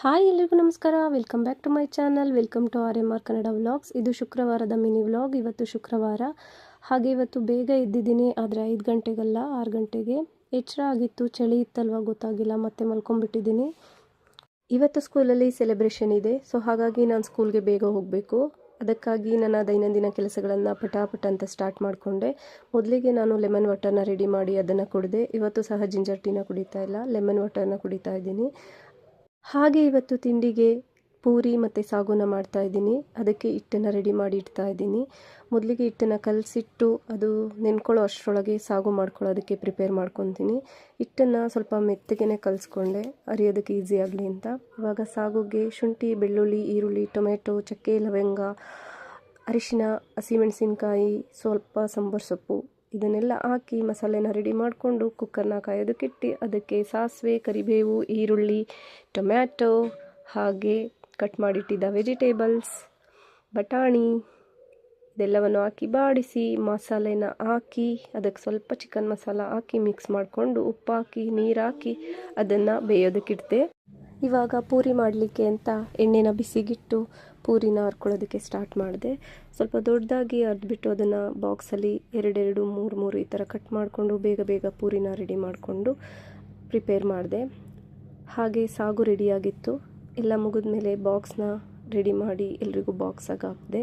Hi ಎಲ್ರಿಗೂ ನಮಸ್ಕಾರ. Welcome back to my channel. Welcome to RMR Kannada vlogs. ಇದು ಶುಕ್ರವಾರದ ಮಿನಿ ವ್ಲಾಗ್. ಇವತ್ತು ಶುಕ್ರವಾರ, ಹಾಗೆ ಇವತ್ತು ಬೇಗ ಎದ್ದಿದ್ದೀನಿ. ಆದರೆ 5 ಗಂಟೆಗಲ್ಲ 6 ಗಂಟೆಗೆ ಎಚ್ಚರ ಆಗಿತ್ತು. ಚಳಿ ಇತ್ತಲ್ವ ಗೊತ್ತಾಗಿಲ್ಲ, ಮತ್ತೆ ಮಲ್ಕೊಂಡ್ಬಿಟ್ಟಿದ್ದೀನಿ. ಇವತ್ತು ಸ್ಕೂಲಲ್ಲಿ ಸೆಲೆಬ್ರೇಷನ್ ಇದೆ, ಸೊ ಹಾಗಾಗಿ ನಾನು ಸ್ಕೂಲ್ಗೆ ಬೇಗ ಹೋಗಬೇಕು. ಅದಕ್ಕಾಗಿ ನನ್ನ ದೈನಂದಿನ ಕೆಲಸಗಳನ್ನು ಪಟಾಪಟ ಅಂತ ಸ್ಟಾರ್ಟ್ ಮಾಡಿಕೊಂಡೆ. ಮೊದಲಿಗೆ ನಾನು ಲೆಮನ್ ವಾಟರ್ನ ರೆಡಿ ಮಾಡಿ ಅದನ್ನು ಕುಡಿದೆ. ಇವತ್ತು ಸಹ ಜಿಂಜರ್ ಟೀನ ಕುಡಿತಾ ಇಲ್ಲ, ಲೆಮನ್ ವಾಟರ್ನ ಕುಡಿತಾ ಇದ್ದೀನಿ. ಹಾಗೆ ಇವತ್ತು ತಿಂಡಿಗೆ ಪೂರಿ ಮತ್ತು ಸಾಗುನ ಮಾಡ್ತಾ ಇದ್ದೀನಿ. ಅದಕ್ಕೆ ಹಿಟ್ಟನ್ನು ರೆಡಿ ಮಾಡಿ ಇಡ್ತಾ ಇದ್ದೀನಿ. ಮೊದಲಿಗೆ ಹಿಟ್ಟನ್ನು ಕಲಸಿಟ್ಟು ಅದು ನೆನ್ಕೊಳ್ಳೋ ಅಷ್ಟರೊಳಗೆ ಸಾಗು ಮಾಡ್ಕೊಳ್ಳೋದಕ್ಕೆ ಪ್ರಿಪೇರ್ ಮಾಡ್ಕೊತೀನಿ. ಹಿಟ್ಟನ್ನು ಸ್ವಲ್ಪ ಮೆತ್ತಗೆ ಕಲಿಸ್ಕೊಂಡೆ, ಅರಿಯೋದಕ್ಕೆ ಈಸಿ ಆಗಲಿ ಅಂತ. ಇವಾಗ ಸಾಗುಗೆ ಶುಂಠಿ, ಬೆಳ್ಳುಳ್ಳಿ, ಈರುಳ್ಳಿ, ಟೊಮೆಟೊ, ಚಕ್ಕೆ, ಲವಂಗ, ಅರಿಶಿನ, ಹಸಿಮೆಣಸಿನ್ಕಾಯಿ, ಸ್ವಲ್ಪ ಸಾಂಬಾರು ಸೊಪ್ಪು ಇದನ್ನೆಲ್ಲ ಹಾಕಿ ಮಸಾಲೆನ ರೆಡಿ ಮಾಡಿಕೊಂಡು ಕುಕ್ಕರ್ನ ಕಾಯೋದಕ್ಕಿಟ್ಟು ಅದಕ್ಕೆ ಸಾಸಿವೆ, ಕರಿಬೇವು, ಈರುಳ್ಳಿ, ಟೊಮ್ಯಾಟೊ, ಹಾಗೆ ಕಟ್ ಮಾಡಿಟ್ಟಿದ್ದ ವೆಜಿಟೇಬಲ್ಸ್, ಬಟಾಣಿ ಇದೆಲ್ಲವನ್ನು ಹಾಕಿ ಬಾಡಿಸಿ ಮಸಾಲೆನ ಹಾಕಿ ಅದಕ್ಕೆ ಸ್ವಲ್ಪ ಚಿಕನ್ ಮಸಾಲ ಹಾಕಿ ಮಿಕ್ಸ್ ಮಾಡಿಕೊಂಡು ಉಪ್ಪು ಹಾಕಿ ನೀರು ಹಾಕಿ ಅದನ್ನು ಬೇಯೋದಕ್ಕಿಡ್ತೆ. ಇವಾಗ ಪೂರಿ ಮಾಡಲಿಕ್ಕೆ ಅಂತ ಎಣ್ಣೆನ ಬಿಸಿಗಿಟ್ಟು ಪೂರಿನ ಹರ್ಕೊಳ್ಳೋದಕ್ಕೆ ಸ್ಟಾರ್ಟ್ ಮಾಡಿದೆ. ಸ್ವಲ್ಪ ದೊಡ್ಡದಾಗಿ ಅರ್ದ್ಬಿಟ್ಟು ಅದನ್ನು ಬಾಕ್ಸಲ್ಲಿ 2 3 ಈ ಥರ ಕಟ್ ಮಾಡಿಕೊಂಡು ಬೇಗ ಬೇಗ ಪೂರಿನ ರೆಡಿ ಮಾಡಿಕೊಂಡು ಪ್ರಿಪೇರ್ ಮಾಡಿದೆ. ಹಾಗೆ ಸಾಗು ರೆಡಿಯಾಗಿತ್ತು. ಎಲ್ಲ ಮುಗಿದ್ಮೇಲೆ ಬಾಕ್ಸ್ನ ರೆಡಿ ಮಾಡಿ ಎಲ್ರಿಗೂ ಬಾಕ್ಸಾಗಿ ಹಾಕಿದೆ.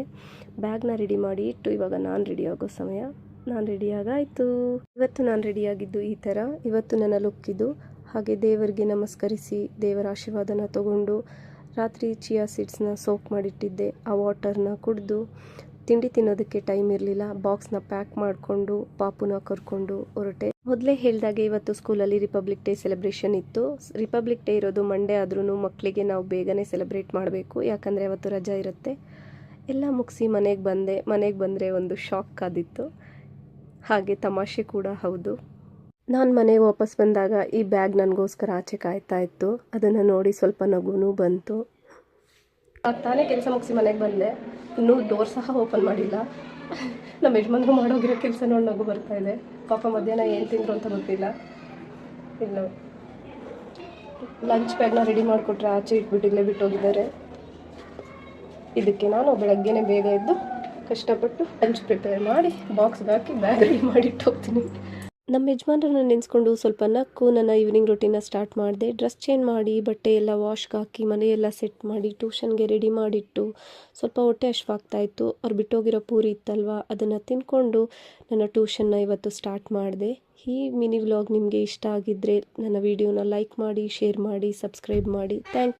ಬ್ಯಾಗ್ನ ರೆಡಿ ಮಾಡಿ ಇಟ್ಟು ಇವಾಗ ನಾನು ರೆಡಿ ಆಗೋ ಸಮಯ. ನಾನು ರೆಡಿಯಾಗಾಯಿತು. ಇವತ್ತು ನಾನು ರೆಡಿಯಾಗಿದ್ದು ಈ ಥರ. ಇವತ್ತು ನನ್ನ ಲುಕ್ ಇದು. ಹಾಗೆ ದೇವರಿಗೆ ನಮಸ್ಕರಿಸಿ ದೇವರ ಆಶೀರ್ವಾದನ ತಗೊಂಡು ರಾತ್ರಿ ಚಿಯಾ ಸೀಡ್ಸ್ನ ಸೋಕ್ ಮಾಡಿಟ್ಟಿದ್ದೆ. ಆ ವಾಟರ್ನ ಕುಡಿದು ತಿಂಡಿ ತಿನ್ನೋದಕ್ಕೆ ಟೈಮ್ ಇರಲಿಲ್ಲ. ಬಾಕ್ಸ್ನ ಪ್ಯಾಕ್ ಮಾಡಿಕೊಂಡು ಪಾಪುನ ಕರ್ಕೊಂಡು ಹೊರಟೆ. ಮೊದಲೇ ಹೇಳಿದಾಗೆ ಇವತ್ತು ಸ್ಕೂಲಲ್ಲಿ ರಿಪಬ್ಲಿಕ್ ಡೇ ಸೆಲೆಬ್ರೇಷನ್ ಇತ್ತು. ರಿಪಬ್ಲಿಕ್ ಡೇ ಇರೋದು ಮಂಡೇ ಆದ್ರೂ ಮಕ್ಕಳಿಗೆ ನಾವು ಬೇಗನೆ ಸೆಲೆಬ್ರೇಟ್ ಮಾಡಬೇಕು, ಯಾಕಂದರೆ ಅವತ್ತು ರಜಾ ಇರುತ್ತೆ. ಎಲ್ಲ ಮುಗಿಸಿ ಮನೆಗೆ ಬಂದೆ. ಮನೆಗೆ ಬಂದರೆ ಒಂದು ಶಾಕ್ ಕಾದಿತ್ತು, ಹಾಗೆ ತಮಾಷೆ ಕೂಡ ಹೌದು. ನಾನು ಮನೆಗೆ ವಾಪಸ್ ಬಂದಾಗ ಈ ಬ್ಯಾಗ್ ನನಗೋಸ್ಕರ ಆಚೆ ಕಾಯ್ತಾ ಇತ್ತು. ಅದನ್ನು ನೋಡಿ ಸ್ವಲ್ಪ ನಗುನೂ ಬಂತು. ತಾನೇ ಕೆಲಸ ಮುಗಿಸಿ ಮನೆಗೆ ಬಂದೆ. ಇನ್ನೂ ಡೋರ್ ಸಹ ಓಪನ್ ಮಾಡಿಲ್ಲ. ನಮ್ಮ ಯಜಮಾನ್ರು ಮಾಡೋಗಿರೋ ಕೆಲಸ ನೋಡಿ ನಗು ಬರ್ತಾ ಇದೆ. ಪಾಪ ಮಧ್ಯಾಹ್ನ ಏನು ತಿಂದರು ಅಂತ ಗೊತ್ತಿಲ್ಲ. ಇನ್ನು ಲಂಚ್ ಬ್ಯಾಗ್ನ ರೆಡಿ ಮಾಡಿಕೊಟ್ರೆ ಆಚೆ ಇಟ್ಬಿಟ್ಟಿಲ್ಲೇ ಬಿಟ್ಟೋಗಿದ್ದಾರೆ. ಇದಕ್ಕೆ ನಾನು ಬೆಳಗ್ಗೆನೇ ಬೇಗ ಎದ್ದು ಕಷ್ಟಪಟ್ಟು ಲಂಚ್ ಪ್ರಿಪೇರ್ ಮಾಡಿ ಬಾಕ್ಸ್ಗೆ ಹಾಕಿ ಬ್ಯಾಗ್ ರೆಡಿ ಮಾಡಿಟ್ಟು ಹೋಗ್ತೀನಿ. ನಮ್ಮ ಯಜಮಾನ್ರನ್ನ ನೆನೆಸ್ಕೊಂಡು ಸ್ವಲ್ಪ ನಕ್ಕು ನನ್ನ ಈವ್ನಿಂಗ್ ರೂಟೀನ ಸ್ಟಾರ್ಟ್ ಮಾಡಿದೆ. ಡ್ರೆಸ್ ಚೇಂಜ್ ಮಾಡಿ ಬಟ್ಟೆ ಎಲ್ಲ ವಾಶ್ಗೆ ಹಾಕಿ ಮನೆಯೆಲ್ಲ ಸೆಟ್ ಮಾಡಿ ಟ್ಯೂಷನ್ಗೆ ರೆಡಿ ಮಾಡಿಟ್ಟು ಸ್ವಲ್ಪ ಹೊಟ್ಟೆ ಹಶ್ವಾಗ್ತಾಯಿತ್ತು. ಅವ್ರು ಬಿಟ್ಟೋಗಿರೋ ಪೂರಿ ಇತ್ತಲ್ವ, ಅದನ್ನು ತಿಂದ್ಕೊಂಡು ನನ್ನ ಟ್ಯೂಷನ್ನ ಇವತ್ತು ಸ್ಟಾರ್ಟ್ ಮಾಡಿದೆ. ಈ ಮಿನಿ ವ್ಲಾಗ್ ನಿಮಗೆ ಇಷ್ಟ ಆಗಿದ್ದರೆ ನನ್ನ ವಿಡಿಯೋನ ಲೈಕ್ ಮಾಡಿ, ಶೇರ್ ಮಾಡಿ, ಸಬ್ಸ್ಕ್ರೈಬ್ ಮಾಡಿ. ಥ್ಯಾಂಕ್